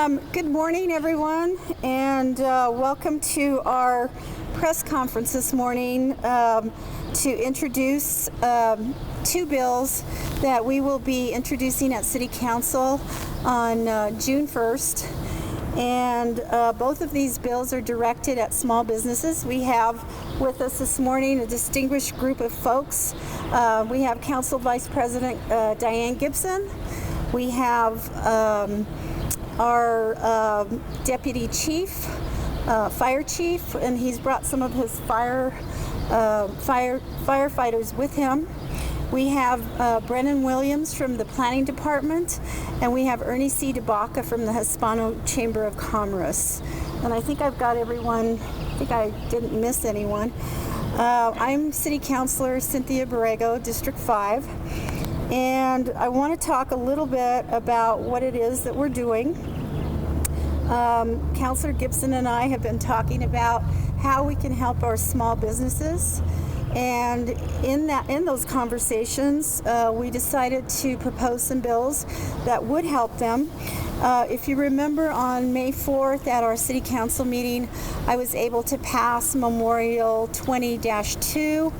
Good morning, everyone, and welcome to our press conference this morning to introduce two bills that we will be introducing at City Council on June 1st. And both of these bills are directed at small businesses. We have with us this morning a distinguished group of folks. We have Council Vice President Diane Gibson. We have our Deputy Chief, Fire Chief, and he's brought some of his firefighters with him. We have Brennan Williams from the Planning Department, and we have Ernie C. DeBaca from the Hispano Chamber of Commerce. And I think I've got everyone, I think I didn't miss anyone. I'm City Councilor Cynthia Borrego, District 5, and I want to talk a little bit about what it is that we're doing. Councilor Gibson and I have been talking about how we can help our small businesses. And in those conversations, we decided to propose some bills that would help them. If you remember, on May 4th at our City Council meeting, I was able to pass Memorial 20-2,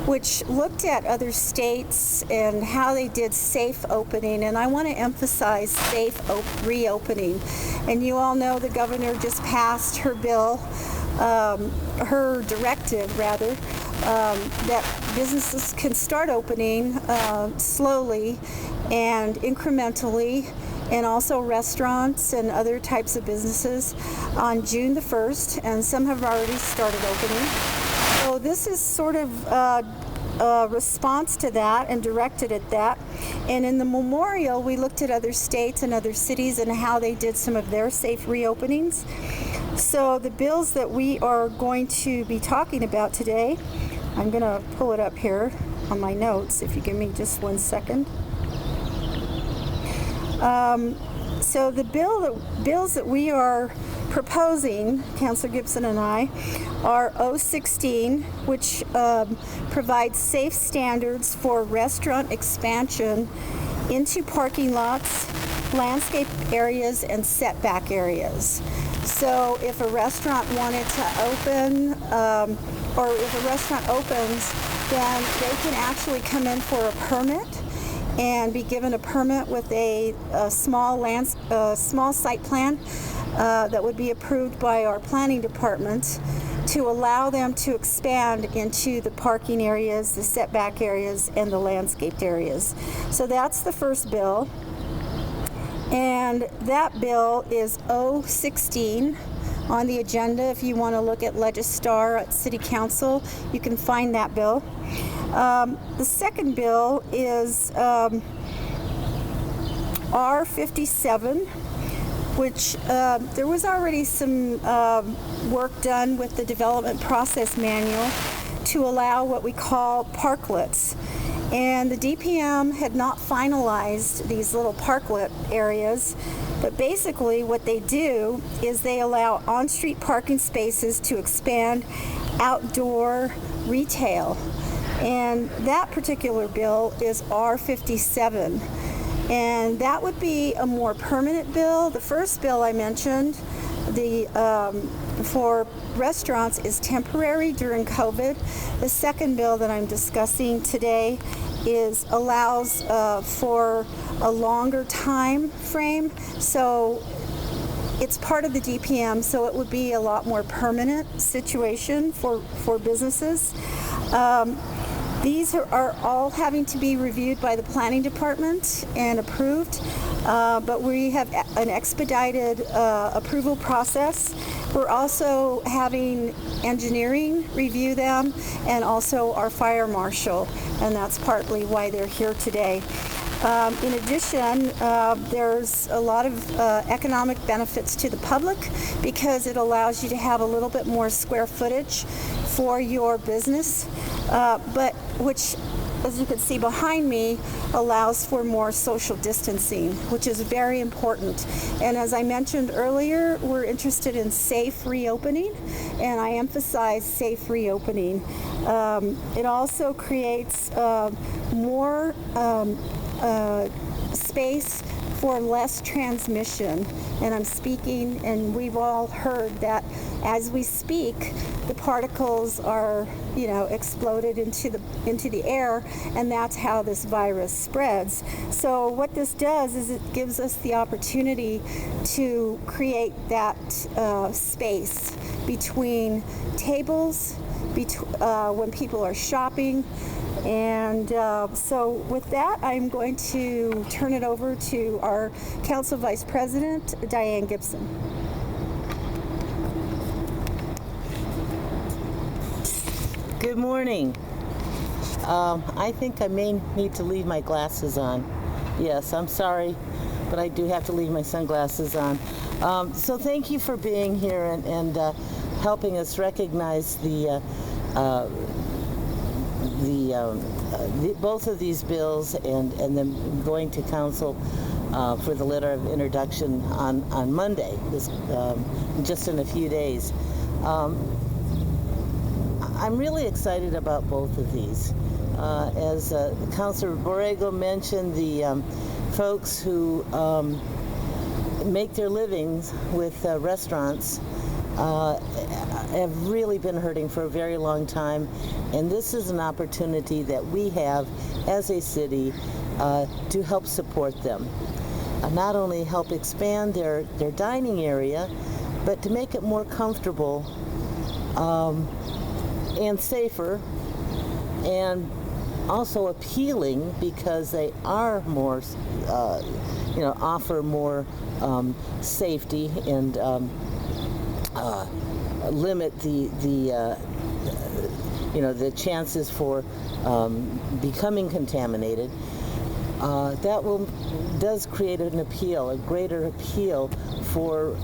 which looked at other states and how they did safe opening. And I want to emphasize safe reopening. And you all know the governor just passed her bill, her directive rather, that businesses can start opening slowly and incrementally, and also restaurants and other types of businesses on June the 1st, and some have already started opening. So this is sort of a response to that and directed at that. And in the memorial, we looked at other states and other cities and how they did some of their safe reopenings. So the bills that we are going to be talking about today, I'm going to pull it up here on my notes, if you give me just 1 second. So the bills that we are proposing, Councilor Gibson and I, are 016, which provides safe standards for restaurant expansion into parking lots, landscape areas, and setback areas. So if a restaurant wanted to open, or if a restaurant opens, then they can actually come in for a permit and be given a permit with a small site plan that would be approved by our planning department to allow them to expand into the parking areas, the setback areas, and the landscaped areas. So that's the first bill. And that bill is 016 on the agenda. If you want to look at Legistar at City Council, you can find that bill. The second bill is R57, which there was already some work done with the development process manual to allow what we call parklets. And the DPM had not finalized these little parklet areas, but basically what they do is they allow on-street parking spaces to expand outdoor retail. And that particular bill is R57. And that would be a more permanent bill. The first bill I mentioned, for restaurants, is temporary during COVID. The second bill that I'm discussing today allows for a longer time frame. So it's part of the DPM, so it would be a lot more permanent situation for businesses. These are all having to be reviewed by the Planning Department and approved, but we have an expedited approval process. We're also having engineering review them, and also our fire marshal, and that's partly why they're here today. In addition, there's a lot of economic benefits to the public because it allows you to have a little bit more square footage for your business, but which, as you can see behind me, allows for more social distancing, which is very important. And as I mentioned earlier, we're interested in safe reopening, and I emphasize safe reopening. It also creates more space for less transmission. And I'm speaking, and we've all heard that as we speak, the particles are, exploded into the air, and that's how this virus spreads. So what this does is it gives us the opportunity to create that space between tables, when people are shopping. And so with that, I'm going to turn it over to our Council Vice President, Diane Gibson. Good morning. I think I may need to leave my glasses on. Yes, I'm sorry, but I do have to leave my sunglasses on. So thank you for being here and helping us recognize both of these bills and then going to council for the letter of introduction on Monday, just in a few days. I'm really excited about both of these. As Councilor Borrego mentioned, the folks who make their livings with restaurants have really been hurting for a very long time, and this is an opportunity that we have as a city to help support them. Not only help expand their dining area, but to make it more comfortable and safer, and also appealing because they are more, offer more safety and limit the chances for becoming contaminated. That does create an appeal, a greater appeal for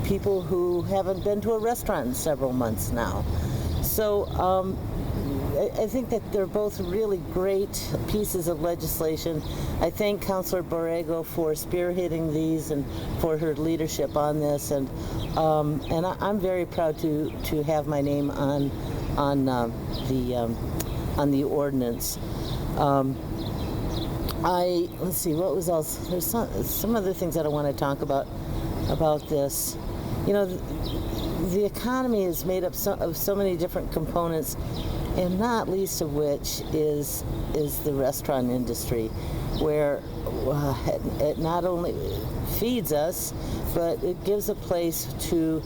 people who haven't been to a restaurant in several months now. So I think that they're both really great pieces of legislation. I thank Councilor Borrego for spearheading these and for her leadership on this, and I'm very proud to have my name on the ordinance. Let's see, what was else? There's some other things that I want to talk about this. The economy is made up of so many different components, and not least of which is the restaurant industry, where it not only feeds us, but it gives a place to,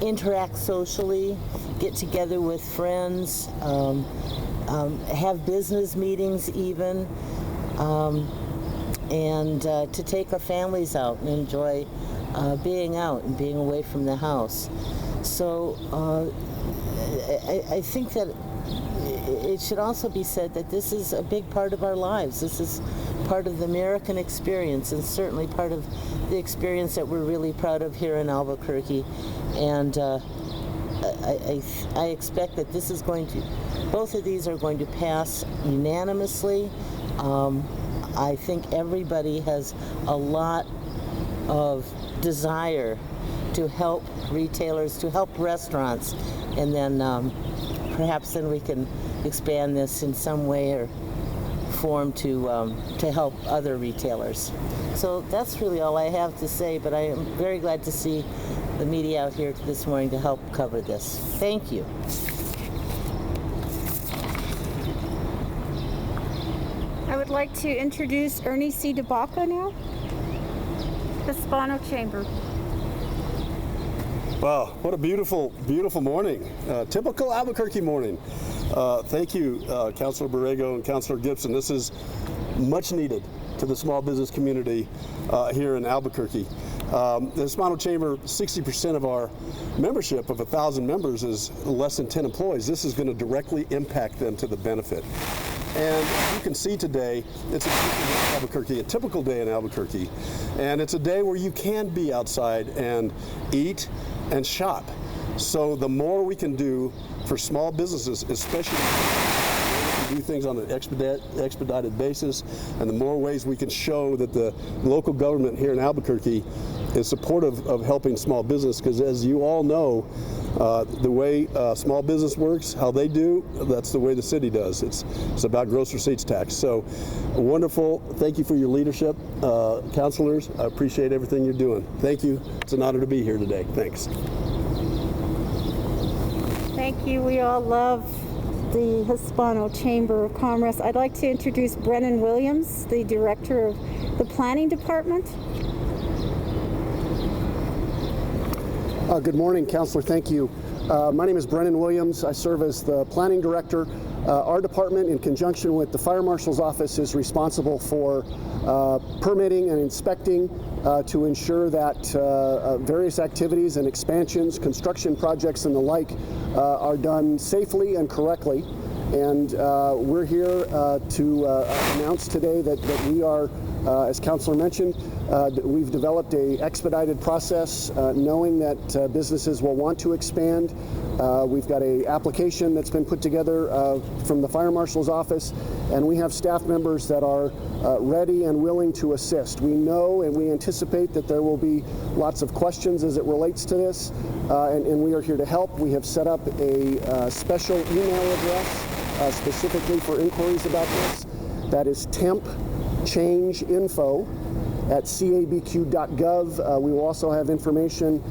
interact socially, get together with friends, have business meetings even, and to take our families out and enjoy being out and being away from the house. So I think that it should also be said that this is a big part of our lives. This is part of the American experience, and certainly part of the experience that we're really proud of here in Albuquerque. And I expect that both of these are going to pass unanimously. I think everybody has a lot of desire to help retailers, to help restaurants, and then perhaps then we can expand this in some way or form to help other retailers. So that's really all I have to say, but I am very glad to see the media out here this morning to help cover this. Thank you. I would like to introduce Ernie C. DeBacco now, Hispano Chamber. Wow, what a beautiful, beautiful morning. Typical Albuquerque morning. Thank you, Councilor Borrego and Councilor Gibson. This is much needed to the small business community here in Albuquerque. The Hispano Chamber, 60% of our membership of 1,000 members is less than 10 employees. This is going to directly impact them to the benefit. And you can see today, it's a typical day in Albuquerque, and it's a day where you can be outside and eat and shop. So the more we can do for small businesses, especially do things on an expedited basis, and the more ways we can show that the local government here in Albuquerque is supportive of helping small business, because as you all know, The way small business works, how they do, that's the way the city does. It's about gross receipts tax. So wonderful. Thank you for your leadership, councilors. I appreciate everything you're doing. Thank you. It's an honor to be here today. Thanks. Thank you. We all love the Hispano Chamber of Commerce. I'd like to introduce Brennan Williams, the Director of the Planning Department. Good morning, Councilor. Thank you. My name is Brennan Williams. I serve as the Planning Director. Our department, in conjunction with the Fire Marshal's Office, is responsible for permitting and inspecting to ensure that various activities and expansions, construction projects, and the like are done safely and correctly. And we're here to announce today that we are, as Councilor mentioned, we've developed an expedited process knowing that businesses will want to expand. We've got an application that's been put together from the Fire Marshal's Office, and we have staff members that are ready and willing to assist. We know and we anticipate that there will be lots of questions as it relates to this, and we are here to help. We have set up a special email address specifically for inquiries about this. That is tempchangeinfo@cabq.gov. We will also have information,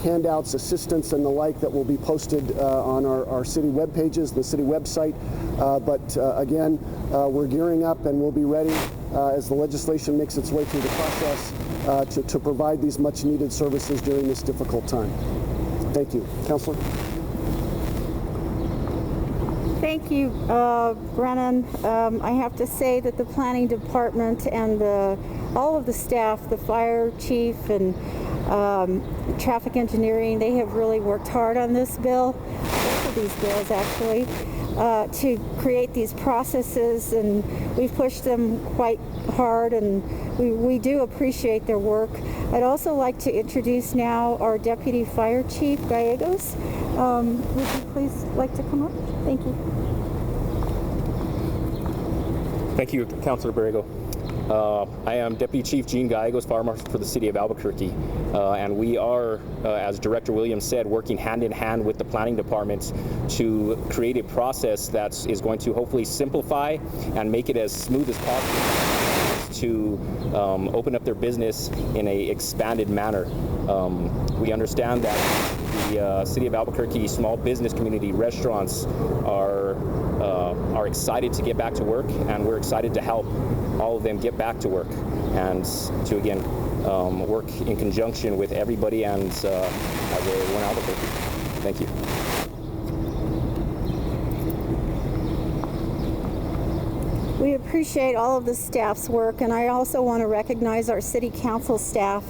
handouts, assistance, and the like that will be posted on our city web pages, the city website. But again, we're gearing up and we'll be ready as the legislation makes its way through the process to provide these much needed services during this difficult time. Thank you. Councilor? Thank you, Brennan. I have to say that the Planning Department and all of the staff, the fire chief and traffic engineering, they have really worked hard on this bill, both of these bills actually, to create these processes, and we've pushed them quite hard, and we do appreciate their work. I'd also like to introduce now our Deputy Fire Chief, Gallegos. Would you please like to come up? Thank you. Thank you, Councilor Borrego. I am Deputy Chief Gene Gallegos, Fire Marshal for the City of Albuquerque, and we are, as Director Williams said, working hand in hand with the Planning Department to create a process that is going to hopefully simplify and make it as smooth as possible to open up their business in a expanded manner. We understand that the City of Albuquerque small business community, restaurants are excited to get back to work, and we're excited to help all of them get back to work and to again work in conjunction with everybody and as a one Albuquerque. Thank you. We appreciate all of the staff's work, and I also want to recognize our City Council staff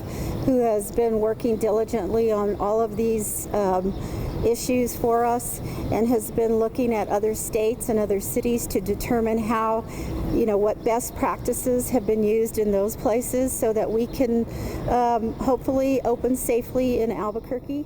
who has been working diligently on all of these issues for us and has been looking at other states and other cities to determine how, what best practices have been used in those places so that we can hopefully open safely in Albuquerque.